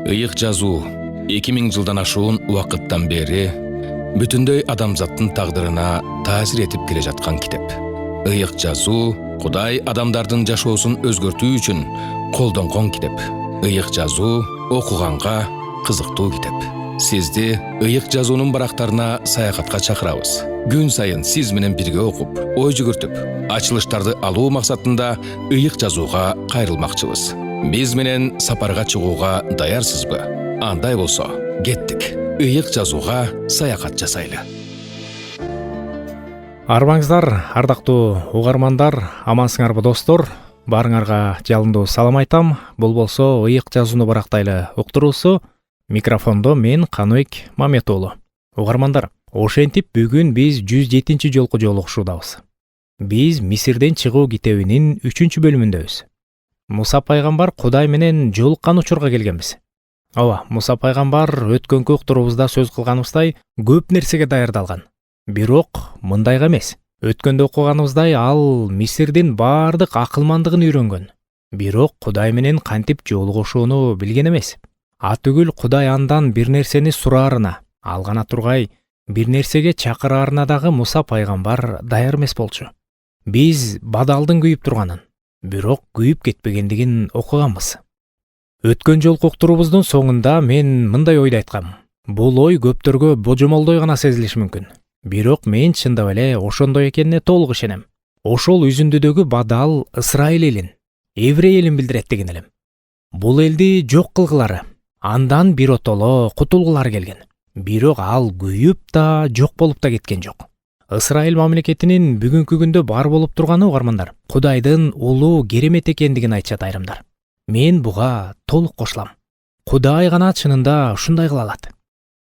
Ыйык жазуу 2000 жылдан ашуун убакыттан бери бүтүндөй адамзаттын тагдырына таасир этип келе жаткан китеп. Ыйык жазуу Кудай адамдардын жашоосун өзгөртүү үчүн колдонгон китеп. Ыйык жазуу окуганга кызыктуу китеп. Сизди ыйык жазуунун барактарына саякатка чакырабыз. Күн сайын сиз менен бирге окуп, ой жүгүртүп, ачылыштарды алуу максатында ыйык жазууга кайрылмакчыбыз. Биз менен сапарга чыгууга даярсызбы? Андай болсо, кеттик. Ыйык жазууга саякат жасайлы. Арбаңыздар, ардактуу угармандар, амансыңарбы достор? Барыңарга жалындуу салам айтам. Бул болсо ыйык жазууну барактайлы уктуруусу. Микрофондо мен Каныбек Маметуулу. Угармандар, ошентип бүгүн биз 107-чи жолку жолугушуудабыз. Биз Мисирден чыгуу китебинин 3-чү бөлүмүндөбүз. Муса пайгамбар Кудай менен жолуккан учурга келгенбиз. Муса пайгамбар өткөнкү уктуруубузда сөз кылганыбыздай көп нерсеге даярдалган. Бирок мындайга эмес. Өткөндө окуганыбыздай ал Мисирдин бардык акылмандыгын үйрөнгөн. Бирок Кудай менен кантип жолугушууну билген эмес. Атүгүл Кудай андан бир нерсени сураарына, ал гана тургай бир нерсеге чакыраарына дагы Муса пайгамбар даяр эмес болчу. Биз бадалдын күйүп турганын, бирок күйүп кетпегендигин окуганбыз. Өткөн жолку уктуруубуздун соңунда мен мындай ойду айткам. Бул ой көптөргө божомолдой гана сезилиши мүмкүн. Бирок мен чындап эле ошондой экенине толук ишенем. Ошол үзүндүдөгү бадал Исрайыл элин, еврей элин билдирет деген элем. Бул элди жок кылгылары, андан биротоло кутулгулары келген. Бирок ал күйүп да жок болуп да кеткен жок. Исрайыл мамлекетинин бүгүнкү күндө бар болуп турганы угармандар, Кудайдын улуу керемет экендигин айтышат айрымдар. Мен буга толук кошулам. Кудай гана чынында ушундай кыла алат.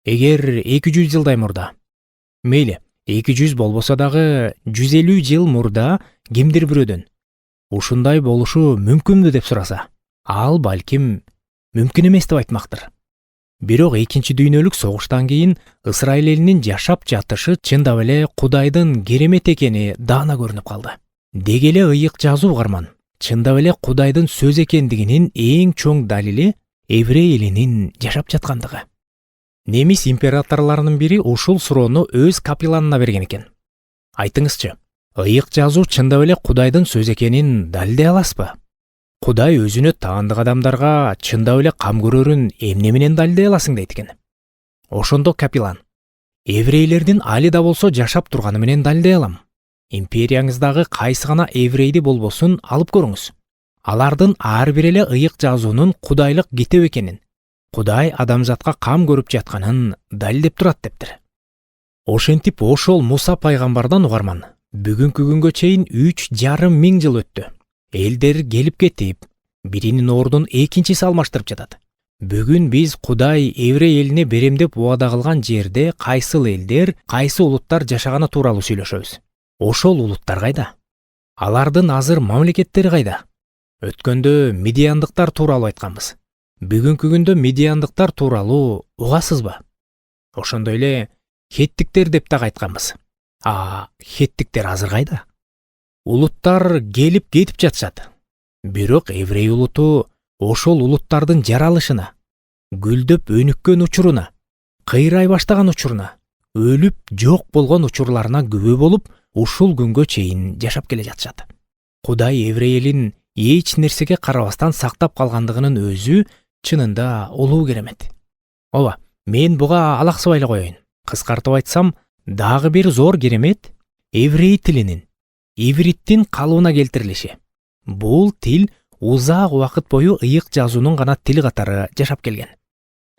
Эгер 200 жылдай мурда, мейли 200 болбосо дагы 150 жыл мурда кимдир бирөөдөн ушундай болушу мүмкүнбү деп сураса, ал балким мүмкүн эмес деп айтмактыр. Бирок 2-чи дүйнөлүк согуштан кийин Исрайыл элинин жашап жатышы чындап эле Кудайдын керемет экени даана көрүнүп калды. Деги эле ыйык жазуу угарман, чындап эле Кудайдын сөз экендигинин эң чоң далили еврей элинин жашап жаткандыгы. Немис императорлорунун бири ушул суроону өз капелланына берген экен. Айтыңызчы, ыйык жазуу чындап эле Кудайдын сөз экенин далилдей аласызбы? Кудай өзүнө таандык адамдарга чындап эле кам көрөрүн эмне менен далилдей аласың дейт экен. Ошондо капеллан: еврейлердин али да болсо жашап турганы менен далилдей алам. Империяңыздагы кайсы гана еврейди болбосун алып көрүңүз. Алардын ар бири эле ыйык жазуунун кудайлык китеп экенин, Кудай адамзатка кам көрүп жатканын далилдеп турат дептир. Ошентип ошол Муса пайгамбардан угарман, бүгүнкү күнгө чейин 3,5 миң жыл өттү. Элдер келип кетип, биринин ордун экинчиси алмаштырып жатат. Бүгүн биз Кудай еврей элине берем деп убада кылган жерде кайсыл элдер, кайсы улуттар жашаганы тууралуу сүйлөшөбүз. Ошол улуттар кайда? Алардын азыр мамлекеттери кайда? Өткөндө Мидияндыктар тууралуу айтканбыз. Бүгүнкү күндө Мидияндыктар тууралуу угасызбы? Ошондой эле Хеттиктер деп дагы айтканбыз. Хеттиктер азыр кайда? Улуттар келип кетип жатышат. Бирок еврей улуту ошол улуттардын жаралышына, гүлдөп өнүккөн учуруна, кыйрай баштаган учуруна, өлүп жок болгон учурларына күбө болуп, ушул күнгө чейин жашап келе жатышат. Кудай еврей элин эч нерсеге карабастан сактап калгандыгынын өзү чынында улуу керемет. Мен буга алаксыбай эле коеюн. Кыскартып айтсам, дагы бир зор керемет еврей тилинин, ивриттин калыбына келтирилиши. Бул тил узак убакыт бою ыйык жазуунун гана тили катары жашап келген.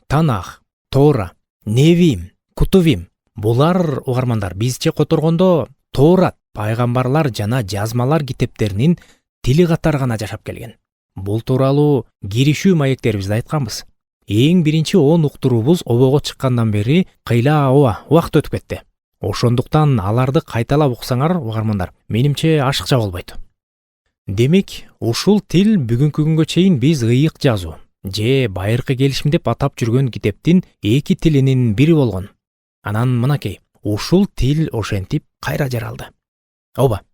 Танах, Тора, Невим, Кутувим — булар угармандар бизче которгондо Торат, пайгамбарлар жана жазмалар китептеринин тили катары гана жашап келген. Бул тууралуу киришүү маектерибизде айтканбыз. Эң биринчи 10 уктуруубуз обого чыккандан бери кыйла убакыт өтүп кетти. Ошондуктан аларды кайталап уксаңар угармандар, менимче ашыкча болбойт. Демек, ушул тил бүгүнкү күнгө чейин биз ыйык жазуу же байыркы келишим деп атап жүргөн китептин 2 тилинин бири болгон. Анан мынакей, ушул тил ошентип кайра жаралды.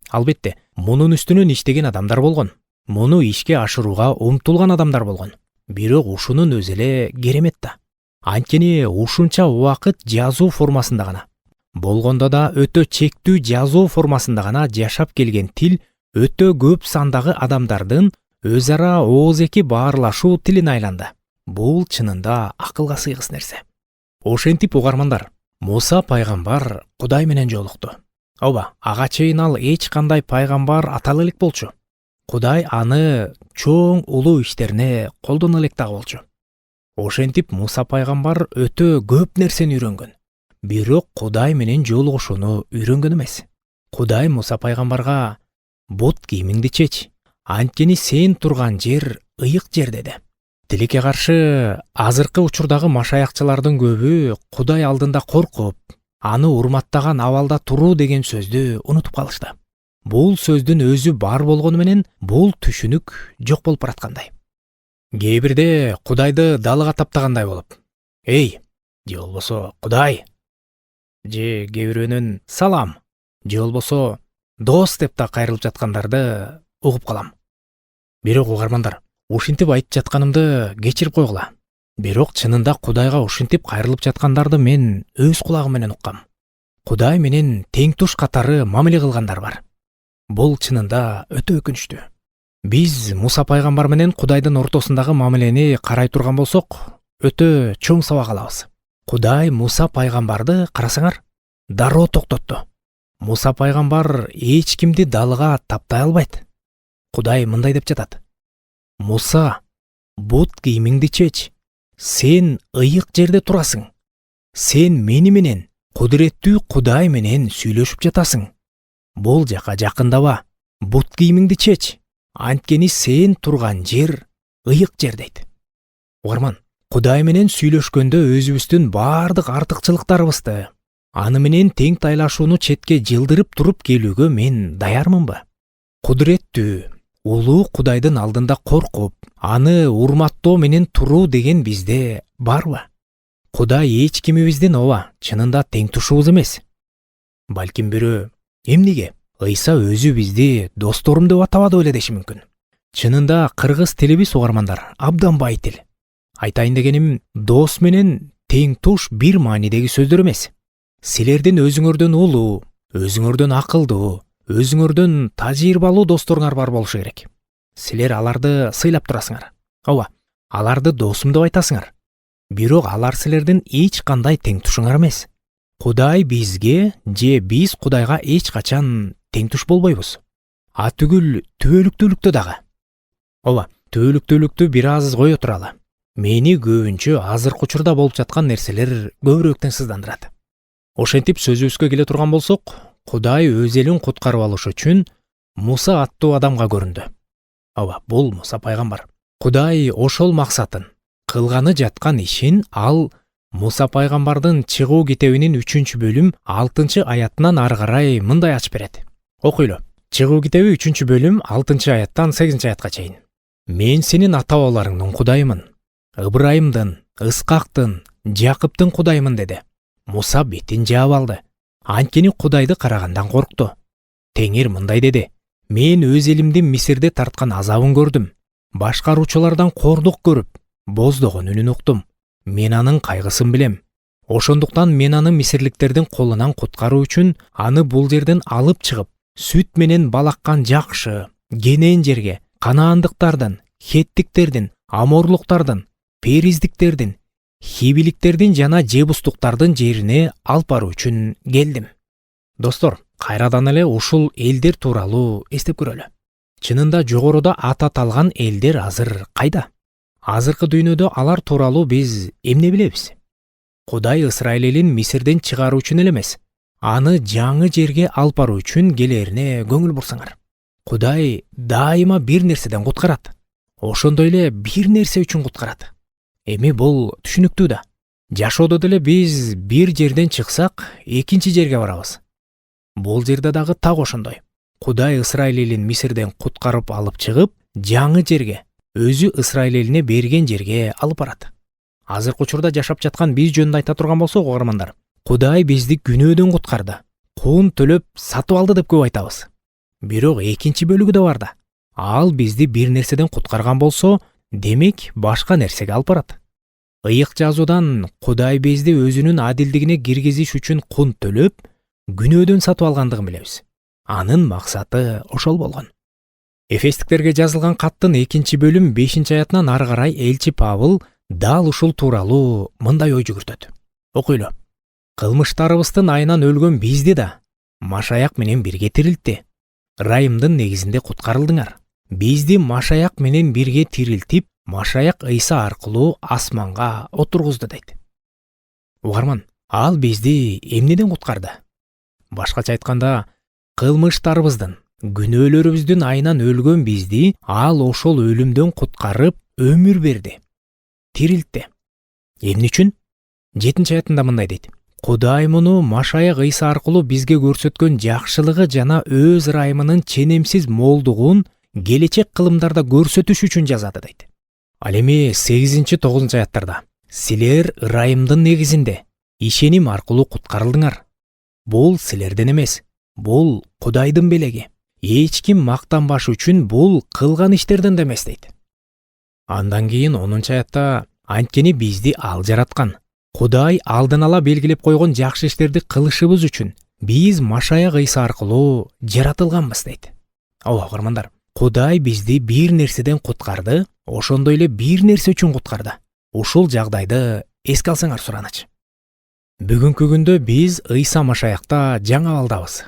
Албетте, мунун үстүнөн иштеген адамдар болгон. Муну ишке ашырууга умтулган адамдар болгон. Бирок ушунун өзү эле керемет да. Анткени ушунча убакыт жазуу формасында гана, болгондо да өтө чектүү жазуу формасында гана жашап келген тил өтө көп сандагы адамдардын өз ара ооз-эки баарлашуу тилине айланды. Бул чынында акылга сыйгыс нерсе. Ошентип угармандар, Муса пайгамбар Кудай менен жолукту. Ага чейин ал эч кандай пайгамбар аталы элек болчу. Кудай аны чоң улуу иштерине колдоно элек дагы болчу. Ошентип Муса пайгамбар өтө көп нерсени үйрөнгөн. Бирок Кудай менен жолугушууну үйрөнгөн эмес. Кудай Муса пайгамбарга бут кийимиңди чеч, анткени сен турган жер ыйык жер деди. Тилекке каршы азыркы учурдагы машаякчылардын көбү Кудай алдында коркуп, аны урматтаган абалда туруу деген сөздү унутуп калышты. Бул сөздүн өзү бар болгону менен бул түшүнүк жок болуп бараткандай. Кээ бирде Кудайды далыга таптагандай болуп, «Эй!» же болбосо «Кудай!» же кээ бирөөнүн «Салам!» же болбосо «Дос!» деп да кайрылып жаткандарды угуп калам. Бирок угармандар, ушинтип айтып жатканымды кечирип койгула. Бирок чынында Кудайга ушинтип кайрылып жаткандарды мен өз кулагым менен уккам. Кудай менен тең туш катары мамиле кылгандар бар. Бул чынында өтө өкүнүчтүү. Биз Муса пайгамбар менен Кудайдын ортосундагы мамилени карай турган болсок, өтө чоң сабак алабыз. Кудай Муса пайгамбарды карасаңар, дароо токтотту. Муса пайгамбар эч кимди далыга таптай албайт. Кудай мындай деп жатат: «Муса, бут кийимиңди чеч. Сен ыйык жерде турасың. Сен мени менен, кудуреттүү Кудай менен сүйлөшүп жатасың. Бул жака жакындава, бут кийимиңди чеч, анткени сен турган жер ыйык жер» дейт. Угарман, Кудай менен сүйлөшкөндө өзүбүздүн бардык артыкчылыктарыбызды, аны менен тең тайлашууну четке жылдырып туруп келүүгө мен даярмынбы? Кудуреттүү, улуу Кудайдын алдында коркуп, аны урматтоо менен туруу деген бизде барбы? Кудай эч кимибиздин чынында тең тушубуз эмес. Балким бирөө, эмнеге Ыйса өзү бизди досторум деп атабады эле деши мүмкүн. Чынында кыргыз тилибиз угармандар абдан бай тил. Айтайын дегеним, дос менен тең туш бир маанидеги сөздөр эмес. Силердин өзүңөрдөн улуу, өзүңөрдөн акылдуу, өзүңөрдөн тажрыйбалуу досторуңар бар болушу керек. Силер аларды сыйлап турасыңар. Аларды досум деп айтасыңар. Бирок алар силердин эч кандай тең тушуңар эмес. Кудай бизге же биз Кудайга эч качан тең туш болбойбуз. Түгүл түбөлүктүүлүктө дагы. Түбөлүктүүлүктү бир аз кое туралы. Мени көбүнчө азыркы учурда болуп жаткан нерселер көбүрөөк тынчсыздандырат. Ошентип сөзүбүзгө келе турган болсок, Кудай өз элин куткарып алыш үчүн Муса аттуу адамга көрүндү. Бул Муса пайгамбар. Кудай ошол максатын, кылганы жаткан ишин ал Муса пайгамбардын Чыгуу китебинин 3-бөлүм 6-аятынан ары карай мындай ачып берет. Окуйлу. Чыгуу китеби 3-бөлүм 6-аяттан 8-аятка чейин. Мен сенин ата-бабаларыңдын Кудайымын. Ыбрайымдын, Ыскактын, Жакыптын Кудайымын деди. Муса бетин жаап алды. Анткени Кудайды карагандан коркту. Теңир мындай деди: «Мен өз элимдин Мисирде тарткан азабын көрдүм. Башкаруучулардан кордук көрүп, боздогон үнүн уктум. Мен анын кайгысын билем. Ошондуктан мен аны мисирликтердин колунан куткаруу үчүн аны бул жерден алып чыгып, сүт менен балаккан жакшы, кенен жерге, Канаандыктардын, Хеттиктердин, Аморлуктардын, Периздиктердин, Хибиликтердин жана Жебустуктардын жерине алып баруу үчүн келдим». Достор, кайрадан эле ушул элдер тууралуу эстеп көрөлү. Чынында жогоруда ат аталган элдер азыр кайда? Азыркы дүйнөдө алар тууралуу биз эмне билебиз? Кудай Ысрайыл элин Мисирден чыгаруу үчүн эле эмес, аны жаңы жерге алып баруу үчүн келерине көңүл бурсаңар. Кудай дайыма бир нерседен куткарат. Ошондой эле бир нерсе үчүн куткарат. Эми бул түшүнүктүү да. Жашоодо деле биз бир жерден чыксак, экинчи жерге барабыз. Бул жерде дагы так ошондой. Кудай Ысрайыл элин Мисирден куткарып алып чыгып, жаңы жерге, өзү Ысрайыл элине берген жерге алып барат. Азыркы учурда жашап жаткан биз жөнүндө айта турган болсок, угармандар, Кудай бизди күнөөдөн куткарды, кун төлөп сатып алды деп көп айтабыз. Бирок экинчи бөлүгү да бар да. Ал бизди бир нерседен куткарган болсо, демек башка нерсеге алып барат. Ыйык жазуудан Кудай бизди өзүнүн адилдигине киргизиш үчүн кун төлөп, күнөөдөн сатып алгандыгын билебиз. Анын максаты ошол болгон. Эфестиктерге жазылган каттын 2-бөлүм 5-аятынан ары карай элчи Павыл дал ушул тууралуу мындай ой жүгүртөт. Окуйлу. Кылмыштарыбыздын айынан өлгөн бизди да Машаяк менен бирге тирилтти. Ырайымдын негизинде куткарылдыңар. Бизди Машаяк менен бирге тирилтип, Машаяк Ыйса аркылуу асманга отургузду дейт. Угарман, ал бизди эмнеден куткарды? Башкача айтканда, кылмыштарыбыздын, күнөөлөрүбүздүн айынан өлгөн бизди ал ошол өлүмдөн куткарып, өмүр берди. Тирилтти. Эмне үчүн? 7-аятында мындай дейт. Кудай муну Машаяк Ыйса аркылуу бизге көрсөткөн жакшылыгы жана өз ырайымынын ченемсиз молдугун келечек кылымдарда көрсөтүш үчүн жазады дейт. Ал эми 8-9 аяттарда силер ырайымдын негизинде ишеним аркылуу куткарылдыңар. Бул силерден эмес, бул Кудайдын белеги. Эч ким мактанбаш үчүн бул кылган иштерден да эмес дейт. Андан кийин 10-аятта анткени бизди ал жараткан. Кудай алдын ала белгилеп койгон жакшы иштерди кылышыбыз үчүн биз Машаяк Ыйса аркылуу жаратылганбыз дейт. Ооба угармандар, Кудай бизди бир нерседен куткарды, ошондой эле бир нерсе үчүн куткарды. Ушул жагдайды эске алсаңар сураныч. Бүгүнкү күндө биз Ыйса Машаякта жаңы абалдабыз.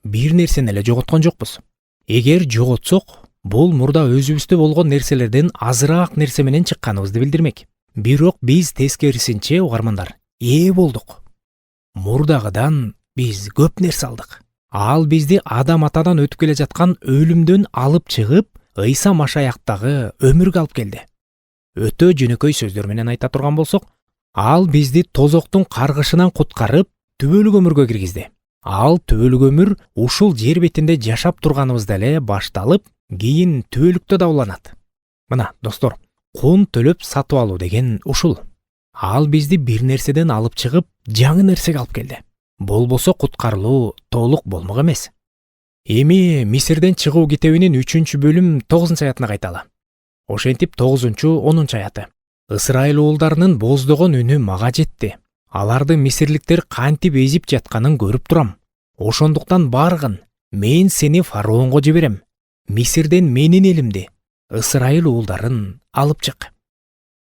Бир нерсени эле жоготкон жокпуз. Эгер жоготсок, бул мурда өзүбүздө болгон нерселерден азыраак нерсе менен чыкканыбызды билдирмек. Бирок биз тескерисинче угармандар, ээ болдук. Мурдагыдан биз көп нерсе алдык. Ал бизди Адам атадан өтүп келе жаткан өлүмдөн алып чыгып, Ыйса Машаяктагы өмүргө алып келди. Өтө жөнөкөй сөздөр менен айта турган болсок, ал бизди тозоктун каргышынан куткарып, түбөлүк өмүргө киргизди. Ал түбөлүк өмүр ушул жер бетинде жашап турганыбызда эле башталып, кийин түбөлүктө да уланат. Мына, достор, кун төлөп сатып алуу деген ушул. Ал бизди бир нерседен алып чыгып, жаңы нерсеге алып келди. Болбосо куткарылуу толук болмок эмес. Эми Мисирден чыгуу китебинин 3-бөлүм 9-аятына кайталы. Ошентип 9-10 аяты. Ысрайыл уулдарынын боздогон үнү мага жетти. Аларды мисирликтер кантип эзип жатканын көрүп турам. Ошондуктан баргын, мен сени фараонго жиберем. Мисирден менин элимди, Ысрайыл уулдарын алып чык.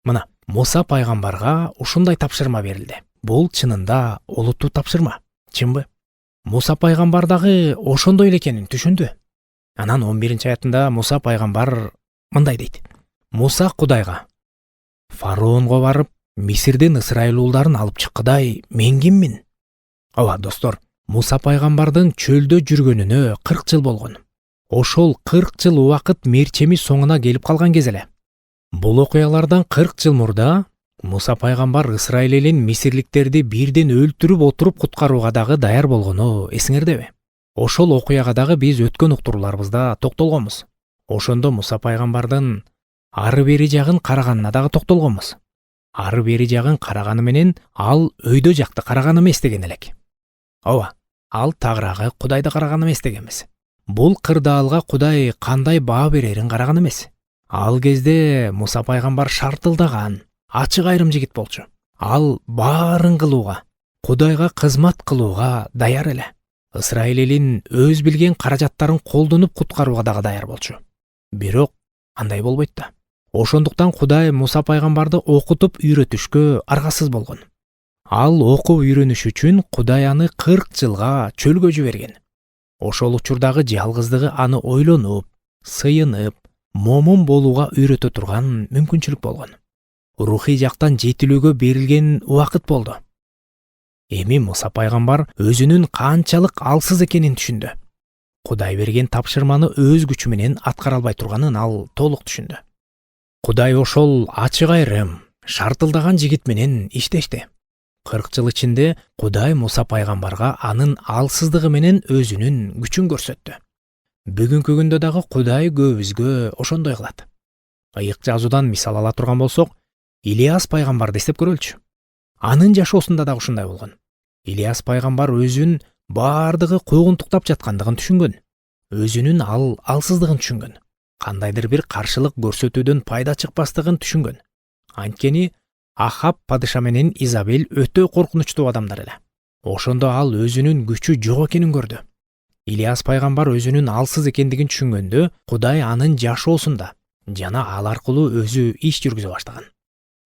Мына, Муса пайгамбарга ушундай тапшырма берилди. Бул чынында олуттуу тапшырма, чынбы? Муса пайгамбар дагы ошондой эле экенин түшүндү. Анан 11-аятында Муса пайгамбар мындай дейт. Муса Кудайга: "Фараонго барып, Мисирден Ысрайыл уулдарын алып чыккыдай, мен киммин?" Ооба, достор, Муса пайгамбардын чөлдө жүргөнүнө 40 жыл болгон. Ошол 40 жыл убакыт мерчеми соңуна келип калган кез эле. Бул окуялардан 40 жыл мурда Муса пайгамбар Ысрайыл элин мисирликтерди бирден өлтүрүп отуруп куткарууга дагы даяр болгону эсиңердеби? Ошол окуяга дагы биз өткөн уктурууларыбызда токтолгонбуз. Ошондо Муса пайгамбардын ары бери жагын караганына дагы токтолгонбуз. Ары бери жагын караганы менен ал өйдө жакты караган эмес деген элек. Ооба, ал тагыраагы Кудайды караган эмес дегенбиз. Бул кырдаалга Кудай кандай баа берерин караган эмес. Ал кезде Муса пайгамбар шартылдаган, ачык айрым жигит болчу. Ал баарын кылууга, Кудайга кызмат кылууга даяр эле. Ысрайыл элин өз билген каражаттарын колдонуп куткарууга дагы даяр болчу. Бирок андай болбойт да. Ошондуктан Кудай Муса пайгамбарды окутуп үйрөтүшкө аргасыз болгон. Ал окуп үйрөнүш үчүн Кудай аны 40 жылга чөлгө жиберген. Ошол учурдагы жалгыздыгы аны ойлонуп, сыйынып, момун болууга үйрөтө турган мүмкүнчүлүк болгон. Рухий жактан жетилүүгө берилген убакыт болду. Эми Муса пайгамбар өзүнүн канчалык алсыз экенин түшүндү. Кудай берген тапшырманы өз күчү менен аткара албай турганын ал толук түшүндү. Кудай ошол ачык айрым, шартылдаган жигит менен иштешти. 40 жыл ичинде Кудай Муса пайгамбарга анын алсыздыгы менен өзүнүн күчүн көрсөттү. Бүгүнкү күндө дагы Кудай көбүбүзгө ошондой кылат. Ыйык жазуудан мисал ала турган болсок, Илияс пайгамбарды эстеп көрөлчү. Анын жашоосунда дагы ушундай болгон. Илияс пайгамбар өзүн бардыгы куугунтуктап жаткандыгын түшүнгөн. Өзүнүн алсыздыгын түшүнгөн. кандайдыр бир каршылык көрсөтүүдөн пайда чыкпастыгын түшүнгөн. Анткени Ахаб падыша менен Изабель өтө коркунучтуу адамдар эле. Ошондо ал өзүнүн күчү жок экенин көрдү. Илияс пайгамбар өзүнүн алсыз экендигин түшүнгөндө Кудай анын жашоосунда жана ал аркылуу өзү иш жүргүзө баштаган.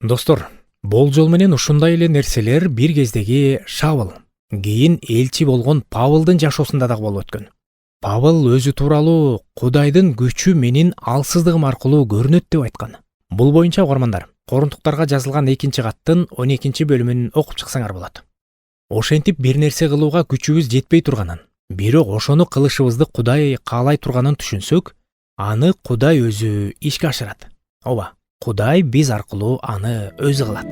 Достор, болжол менен ушундай эле нерселер бир кездеги Шавл, кийин элчи болгон Павлдын жашоосунда дагы болуп өткөн. Павл өзү тууралуу Кудайдын күчү менин алсыздыгым аркылуу көрүнөт деп айткан. Бул боюнча угармандар, Корунтуктарга жазылган 2-каттын 12-бөлүмүн окуп чыксаңар болот. Ошентип бир нерсе кылууга күчүбүз жетпей турганын, бирок ошону кылышыбызды Кудай каалай турганын түшүнсөк, аны Кудай өзү ишке ашырат. Ооба, Кудай биз аркылуу аны өзү кылат.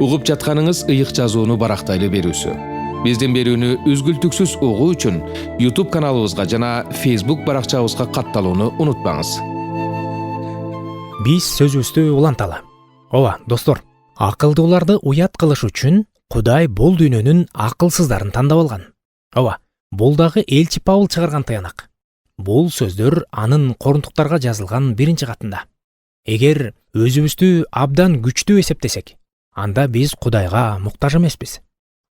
Угуп жатканыңыз ыйык жазууну барактайлы берүүсү. Биздин берүүнү үзгүлтүксүз угуу үчүн YouTube каналыбызга жана Facebook баракчабызга катталууну унутпаңыз. Биз сөзүбүздү уланталы. Ооба, достор, акылдууларды уят кылыш үчүн Кудай бул дүйнөнүн акылсыздарын тандап алган. Ооба, бул дагы элчи Павл чыгарган тыянак. Бул сөздөр анын Корунтуктарга жазылган 1-катында. Эгер өзүбүздү абдан күчтүү эсептесек, анда биз Кудайга муктаж эмеспиз.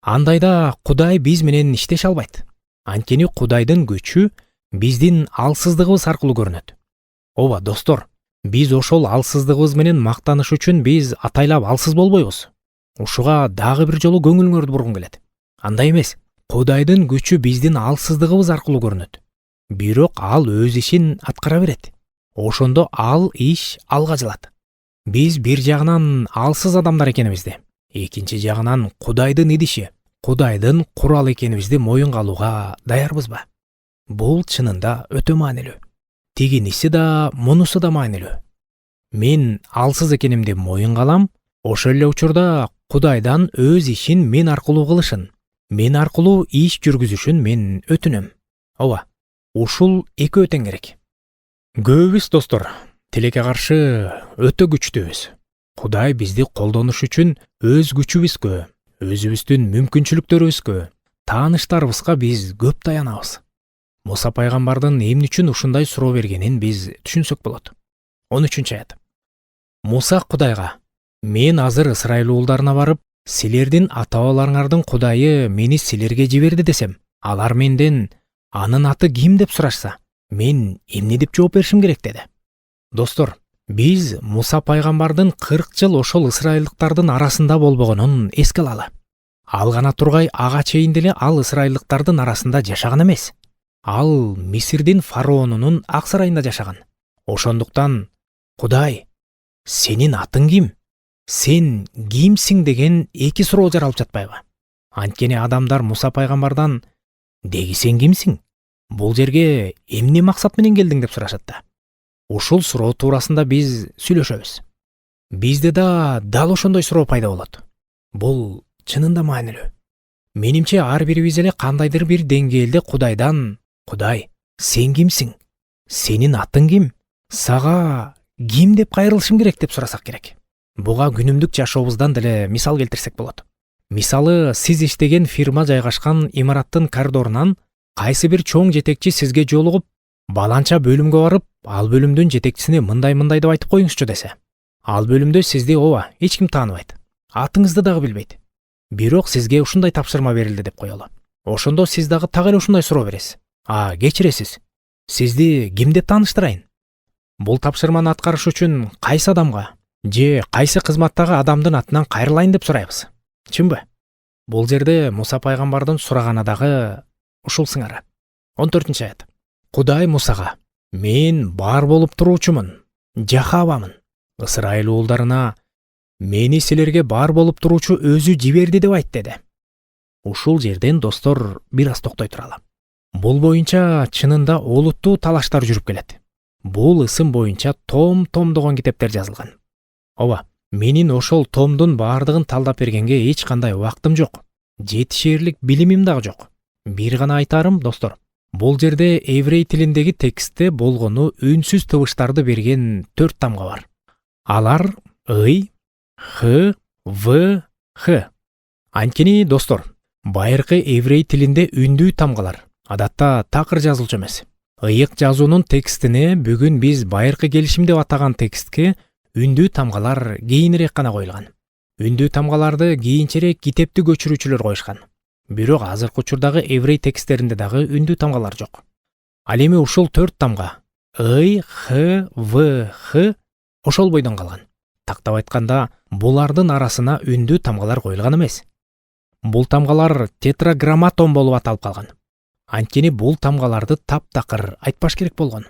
Андайда Кудай биз менен иштеше албайт. Анткени Кудайдын күчү биздин алсыздыгыбыз аркылуу көрүнөт. Ооба, достор, биз ошол алсыздыгыбыз менен мактаныш үчүн биз атайлап алсыз болбойбуз. Ушуга дагы бир жолу көңүлүңөрдү бургум келет. Андай эмес, Кудайдын күчү биздин алсыздыгыбыз аркылуу көрүнөт. Бирок ал өз ишин аткара берет. Ошондо ал иш алга жылат. Биз бир жагынан алсыз адамдар экенибизди, экинчи жагынан Кудайдын идиши, Кудайдын куралы экенибизди моюнга алууга даярбызбы? Бул чынында өтө маанилүү. Тигиниси да, мунусу да маанилүү. Мен алсыз экенимди моюнга алам, ошол эле учурда Кудайдан өз ишин мен аркылуу кылышын, мен аркылуу иш жүргүзүшүн мен өтүнөм. Ооба, ушул экөө тең керек. Көбүбүз, достор, тилекке каршы өтө күчтүүбүз. Кудай бизди колдонуш үчүн өз күчүбүзгө, өзүбүздүн мүмкүнчүлүктөрүбүзгө, тааныштарыбызга биз көп таянабыз. Муса пайгамбардын эмне үчүн ушундай суроо бергенин биз түшүнсөк болот. 13-аят. Муса Кудайга: "Мен азыр Исрайыл уулдарына барып, силердин ата-бабаларыңардын Кудайы мени силерге жиберди десем, алар менден анын аты ким деп сурашса, мен эмне деп жооп беришим керек?" деди. Достор, биз Муса пайгамбардын 40 жыл ошол ысрайылдыктардын арасында болбогонун эске алалы. Ал гана тургай ага чейин деле ал ысрайылдыктардын арасында жашаган эмес. Ал Мисирдин фараонунун ак сарайында жашаган. Ошондуктан Кудай: "Сенин атың ким? Сен кимсиң?" деген эки суроо жаралып жатпайбы? Анткени адамдар Муса пайгамбардан: "Деги сен кимсиң? Бул жерге эмне максат менен келдиң?" деп сурашат да. Ушул суроо туурасында биз сүйлөшөбүз. Бизде да дал ошондой суроо пайда болот. Бул чынында маанилүү. Менимче ар бирибиз эле кандайдыр бир деңгээлде Кудайдан: "Кудай, сен кимсиң? Сенин атың ким? Сага ким деп кайрылышым керек?" деп сурасак керек. Буга күнүмдүк жашообуздан деле мисал келтирсек болот. Мисалы, сиз иштеген фирма жайгашкан имараттын коридорунан кайсы бир чоң жетекчи сизге жолугуп, баланча бөлүмгө барып, ал бөлүмдүн жетекчисине мындай деп айтып коюңузчу десе. Ал бөлүмдө сизди ооба эч ким тааныбайт, атыңызды дагы билбейт. Бирок сизге ушундай тапшырма берилди деп коелу. Ошондо сиз дагы так эле ушундай суроо бересиз: "Кечиресиз, сизди ким деп тааныштырайын? Бул тапшырманы аткарыш үчүн кайсы адамга же кайсы кызматтагы адамдын атынан кайрылайын?" деп сурайбыз. Чынбы? Бул жерде Муса пайгамбардын сураганы дагы ушул сыңары. 14-аят. Кудай Мусага: "Мен бар болуп туруучумун, Жахавамын. Исрайыл уулдарына: мени силерге бар болуп туруучу өзү жиберди деп айт" деди. Ушул жерден, достор, бир аз токтой туралы. Бул боюнча чынында олуттуу талаштар жүрүп келет. Бул ысым боюнча том-томдогон китептер жазылган. Ооба, менин ошол томдун баардыгын талдап бергенге эч кандай убактым жок. Жетишээрлик билимим дагы жок. Бир гана айтарым, достор, бул жерде еврей тилиндеги текстте болгону үнсүз тыбыштарды берген 4 тамга бар. Алар ый, х, в, х. Анткени, достор, байыркы еврей тилинде үндүү тамгалар адатта такыр жазылчу эмес. Ыйык жазуунун текстине бүгүн биз байыркы келишим деп атаган текстке үндүү тамгалар кийинирээк гана коюлган. Үндүү тамгаларды кийинчерээк китепти көчүрүүчүлөр коюшкан. Бирок азыркы учурдагы еврей тексттеринде дагы үндүү тамгалар жок. Ал эми ушул 4 тамга ый, х, в, х ошол бойдон калган. Тактап айтканда, булардын арасына үндүү тамгалар коюлган эмес. Бул тамгалар тетраграмматон болуп аталып калган. Анткени бул тамгаларды таптакыр айтпаш керек болгон.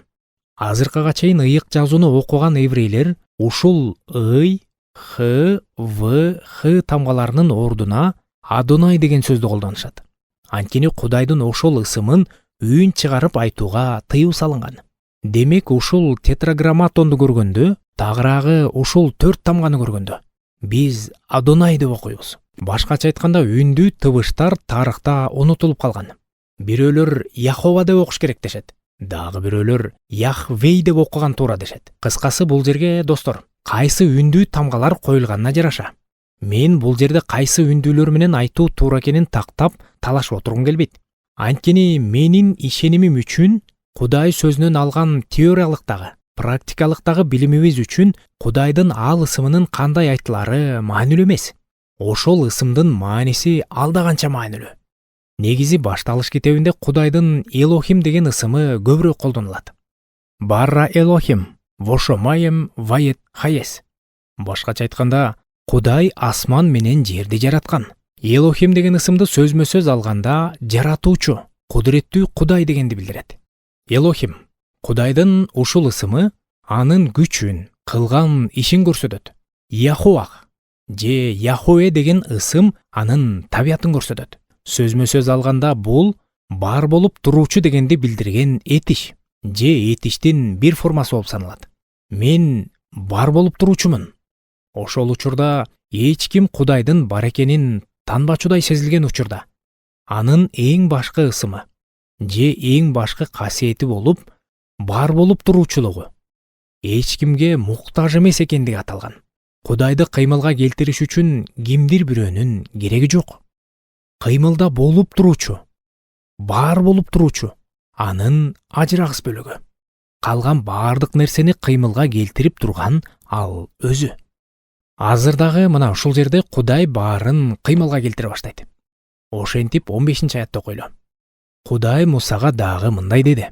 Азыркыга чейин ыйык жазууну окуган еврейлер ушул ый, х, в, х тамгаларынын ордуна Адонай деген сөздү колдонушат. Анткени Кудайдын ошол ысымын үн чыгарып айтууга тыюу салынган. Демек ушул тетраграмматонду көргөндө, тагыраагы ушул 4 тамганы көргөндө биз Адонай деп окуйбуз. Башкача айтканда, үндүү тыбыштар тарыхта унутулуп калган. Бирөөлөр Яхова деп окуш керек дешет. Дагы бирөөлөр Яхвей деп окуган туура дешет. Кыскасы бул жерге достор, кайсы үндүү тамгалар коюлганына жараша. Мен бул жерде кайсы үндүүлөр менен айтуу туура экенин тактап талашып отургум келбейт. Анткени менин ишенимим үчүн Кудай сөзүнөн алган теориялыктагы, практикалыктагы билимибиз үчүн Кудайдын ал ысымынын кандай айтылары маанилүү эмес. Ошол ысымдын мааниси алда канча маанилүү. Негизи Башталыш китебинде Кудайдын Элохим деген ысымы көбүрөөк колдонулат. Барра Элохим, Вошомаем, Вает, Хаес. Башкача айтканда, Кудай асман менен жерди жараткан. Элохим деген ысымды сөзмө-сөз алганда жаратуучу, кудуреттүү Кудай дегенди билдирет. Элохим, Кудайдын ушул ысымы анын күчүн, кылган ишин көрсөтөт. Яхуах же Яхуэ деген ысым анын табиятын көрсөтөт. Сөзмө-сөз алганда бул бар болуп туруучу дегенди билдирген этиш же этиштин бир формасы болуп саналат. Мен бар болуп туруучумун. Ошол учурда эч ким Кудайдын бар экенин танбачудай сезилген учурда анын эң башкы ысымы же эң башкы касиети болуп бар болуп туруучулугу, эч кимге муктаж эмес экендиги аталган. Кудайды кыймылга келтириш үчүн кимдир бирөөнүн кереги жок. Кыймылда болуп туруучу, бар болуп туруучу, анын ажырагыс бөлүгү. Калган баардык нерсени кыймылга келтирип турган ал өзү. Азыр дагы мына ушул жерде Кудай баарын кыймылга келтире баштайт. Ошентип 15-аятта окуйлу. Кудай Мусага дагы мындай деди: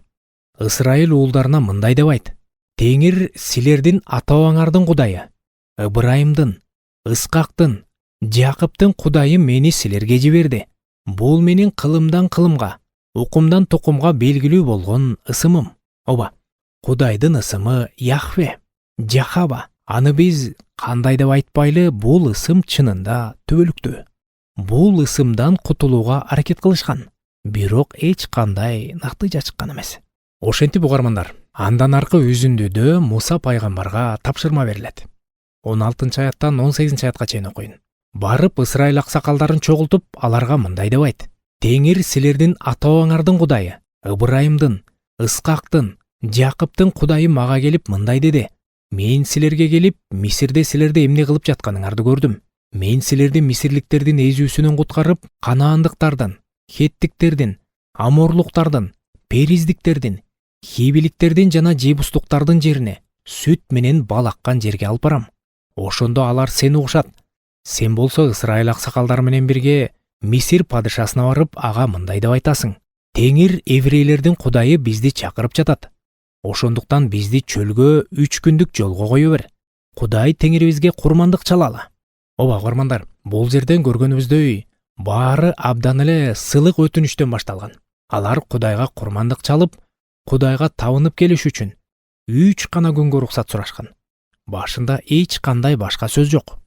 Ысрайыл уулдарына мындай деп айт: Теңир силердин ата-бабаңардын Кудайы, Ыбырайымдын, Ыскактын, Жакыптын Кудайы мени силерге жиберди. Бул менин кылымдан кылымга, укумдан тукумга белгилүү болгон ысымым. Оба, Кудайдын ысымы Яхве, Жахаба. Аны биз кандай деп айтпайлы, бул ысым чынында түбөлүктүү. Бул ысымдан кутулууга аракет кылышкан, бирок эч кандай натыйжа чыккан эмес. Ошентип угармандар, андан аркы үзүндүдө Муса пайгамбарга тапшырма берилет. 16-аяттан 18-аятка чейин окуйун. Барып Ысрайыл аксакалдарын чогултуп, аларга мындай деп айт: Теңир силердин ата-бабаңардын Кудайы, Ыбырайымдын, Ыскактын, Жакыптын Кудайы мага келип мындай деди: Мен силерге келип, Мисирде силерди эмне кылып жатканыңарды көрдүм. Мен силерди мисирликтердин эзүүсүнөн куткарып, Канаандыктардын, Хеттиктердин, Аморлуктардын, Периздиктердин, Хибиликтердин жана Жебустуктардын жерине, сүт менен бал аккан жерге алып барам. Ошондо алар сени угушат. Сен болсо Ысрайыл аксакалдары менен бирге Мисир падышасына барып, ага мындай деп айтасың: Теңир еврейлердин Кудайы бизди чакырып жатат. Ошондуктан бизди чөлгө 3 күндүк жолго кое бер. Кудай теңирибизге курмандык чалалы. Оба угармандар, бул жерден көргөнүбүздөй баары абдан эле сылык өтүнүштөн башталган. Алар Кудайга курмандык чалып, Кудайга табынып келиш үчүн 3 гана күнгө уруксат сурашкан. Башында эч кандай башка сөз жок.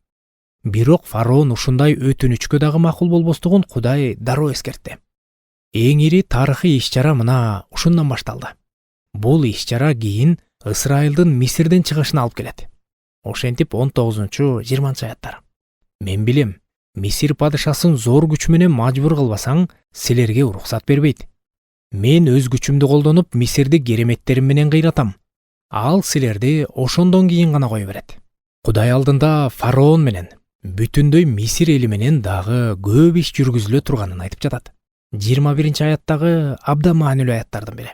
Бирок фараон ушундай өтүнүчкө дагы макул болбостугун Кудай дароо эскертти. Эң ири тарыхый иш-чара мына ушундан башталды. Бул иш-чара кийин Ысрайылдын Мисирден чыгышына алып келет. Ошентип 19-20 аяттар. Мен билем, Мисир падышасын зор күч менен мажбур кылбасаң, силерге уруксат бербейт. Мен өз күчүмдү колдонуп Мисирди кереметтерим менен кыйратам. Ал силерди ошондон кийин гана кое берет. Кудай алдында фараон менен бүтүндөй Мисир эли менен дагы көп иш жүргүзүлө турганын айтып жатат. 21-аяттагы абдан маанилүү аяттардын бири.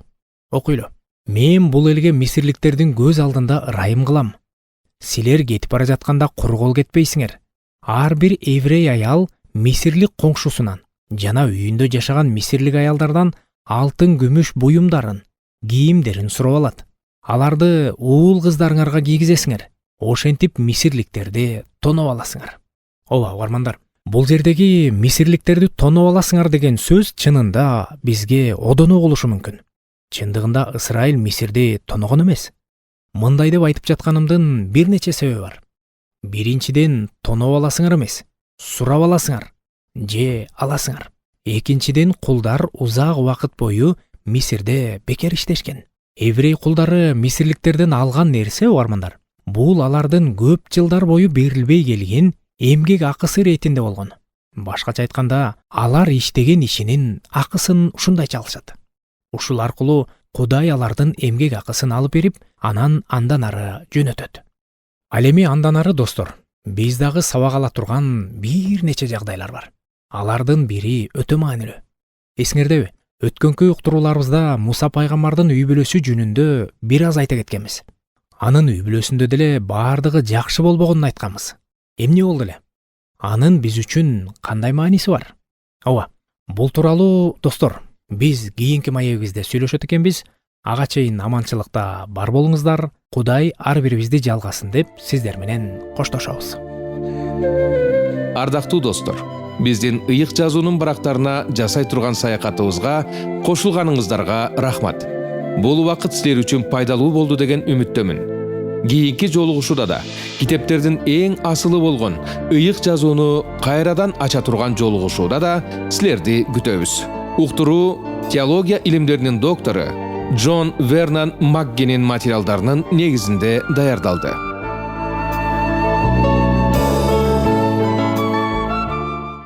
окуйлу. Мен бул элге мисирликтердин көз алдында ырайым кылам. Силер кетип бара жатканда кур кол кетпейсиңер. Ар бир еврей аял мисирлик коңшусунан жана үйүндө жашаган мисирлик аялдардан алтын күмүш буюмдарын, кийимдерин сурап алат. Аларды уул кыздарыңарга кийгизесиңер. Ошентип мисирликтерди тоноп аласыңар. Ооба угармандар, бул жердеги мисирликтерди тоноп аласыңар деген сөз чынында бизге одоно угулушу мүмкүн. Чындыгында Ысрайыл Мисирди тоногон эмес. Мындай деп айтып жатканымдын бир нече себеби бар. Биринчиден, тоноп аласыңар эмес, сурап аласыңар, же аласыңар. Экинчиден, кулдар узак убакыт бою Мисирде бекер иштешкен. Еврей кулдары мисирликтерден алган нерсе, угармандар, бул алардын көп жылдар бою берилбей келген эмгек акысы иретинде болгон. Башкача айтканда, алар иштеген ишинин акысын ушундайча алышат. Ушул аркылуу Кудай алардын эмгек акысын алып берип, анан андан ары жөнөтөт. Ал эми андан ары достор, биз дагы сабак ала турган бир нече жагдайлар бар. Алардын бири өтө маанилүү. Эсиңердеби? Өткөнкү уктурууларыбызда Муса пайгамбардын үй бүлөсү жөнүндө бир аз айта кеткенбиз. Анын үй бүлөсүндө деле баардыгы жакшы болбогонун айтканбыз. Эмне болду эле? Анын биз үчүн кандай мааниси бар? Ооба, бул тууралуу достор, биз кийинки маегибизде сүйлөшөт экенбиз. Ага чейин аманчылыкта бар болуңуздар. Кудай ар бирибизди жалгасын деп сиздер менен коштошобуз. Ардактуу достор, биздин ыйык жазуунун барактарына жасай турган саякатыбызга кошулганыңыздарга рахмат. Бул убакыт силер үчүн пайдалуу болду деген үмүттөмүн. Кийинки жолугушууда да китептердин эң асылы болгон ыйык жазууну кайрадан ача турган жолугушууда да силерди күтөбүз. Уктуруу теология илимдеринин доктору Джон Вернон Макгенин материалдарынын негизинде даярдалды.